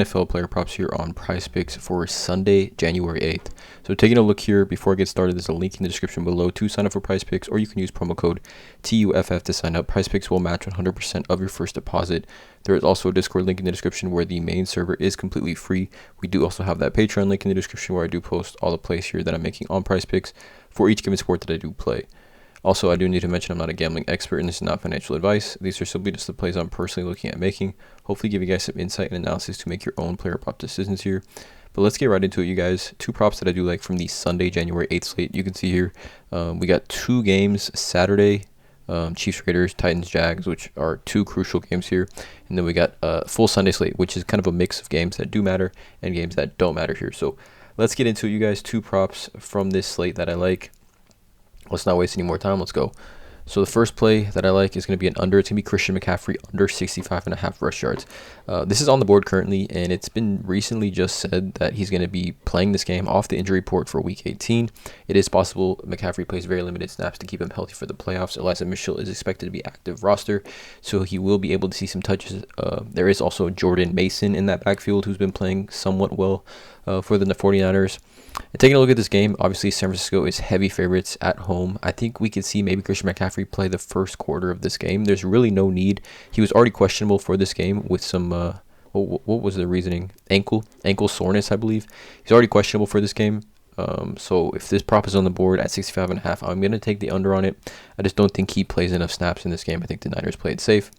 NFL player props here on PrizePicks for Sunday, January 8th. So taking a look here, before I get started, there's a link in the description below to sign up for PrizePicks, or you can use promo code TUFF to sign up. PrizePicks will match 100% of your first deposit. There is also a Discord link in the description where the main server is completely free. We do also have that Patreon link in the description where I do post all the plays here that I'm making on PrizePicks for each given sport that I do play. Also, I do need to mention I'm not a gambling expert and this is not financial advice. These are simply just the plays I'm personally looking at making. Hopefully give you guys some insight and analysis to make your own player prop decisions here. But let's get right into it, you guys. Two props that I do like from the Sunday, January 8th slate. You can see here, we got two games Saturday, Chiefs, Raiders, Titans, Jags, which are two crucial games here. And then we got a full Sunday slate, which is kind of a mix of games that do matter and games that don't matter here. So let's get into it, you guys. Two props from this slate that I like. Let's not waste any more time. Let's go. So the first play that I like is going to be an under. It's going to be Christian McCaffrey under 65.5 rush yards. This is on the board currently, and it's been recently just said that he's going to be playing this game off the injury report for Week 18. It is possible McCaffrey plays very limited snaps to keep him healthy for the playoffs. Elijah Mitchell is expected to be active roster, so he will be able to see some touches. There is also Jordan Mason in that backfield who's been playing somewhat well for the 49ers. And taking a look at this game, obviously San Francisco is heavy favorites at home. I think we could see maybe Christian McCaffrey play the first quarter of this game. There's really no need. He was already questionable for this game with some, what was the reasoning? Ankle soreness, I believe. He's already questionable for this game. So if this prop is on the board at 65.5, I'm going to take the under on it. I just don't think he plays enough snaps in this game. I think the Niners play it safe.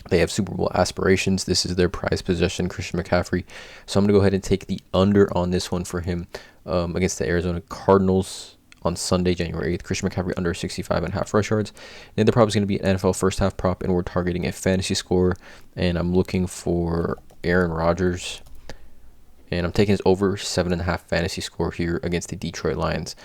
They have Super Bowl aspirations. This is their prized possession, Christian McCaffrey. So I'm going to go ahead and take the under on this one for him against the Arizona Cardinals on Sunday, January 8th. Christian McCaffrey under 65.5 rush yards. And the prop is going to be an NFL first half prop, and we're targeting a fantasy score. And I'm looking for Aaron Rodgers. And I'm taking his over 7.5 fantasy score here against the Detroit Lions.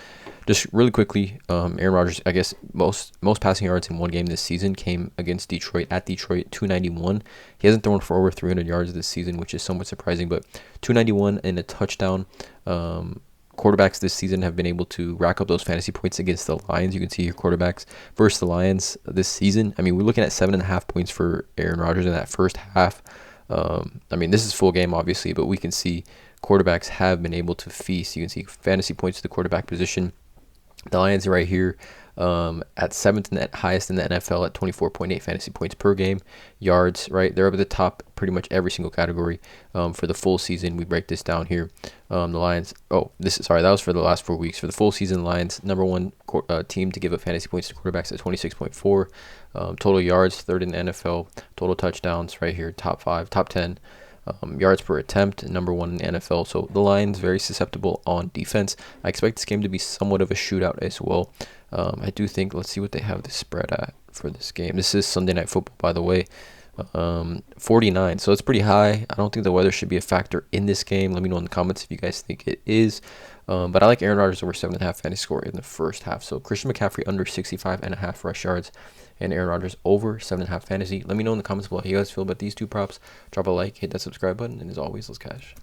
Just really quickly, Aaron Rodgers, I guess most passing yards in one game this season came against Detroit, at Detroit, 291. He hasn't thrown for over 300 yards this season, which is somewhat surprising, but 291 and a touchdown. Quarterbacks this season have been able to rack up those fantasy points against the Lions. You can see your quarterbacks versus the Lions this season. I mean, we're looking at 7.5 points for Aaron Rodgers in that first half. I mean, this is full game, obviously, but we can see quarterbacks have been able to feast. You can see fantasy points to the quarterback position. The Lions are right here at 7th and highest in the NFL at 24.8 fantasy points per game. Yards, right? They're up at the top pretty much every single category for the full season. We break this down here. The Lions, that was for the last 4 weeks. For the full season, Lions, number one team to give up fantasy points to quarterbacks at 26.4. Total yards, third in the NFL. Total touchdowns, right here, top 5, top 10. Yards per attempt, number one in the NFL. So the Lions very susceptible on defense. I expect this game to be somewhat of a shootout as well. I do think, let's see what they have the spread at for this game. This is Sunday Night Football, by the way. 49, so it's pretty high. I don't think the weather should be a factor in this game. Let me know in the comments if you guys think it is. But I like Aaron Rodgers over 7.5 fantasy score in the first half. So Christian McCaffrey under 65.5 rush yards and Aaron Rodgers over 7.5 fantasy. Let me know in the comments below how you guys feel about these two props. Drop a like, hit that subscribe button, and as always, let's cash.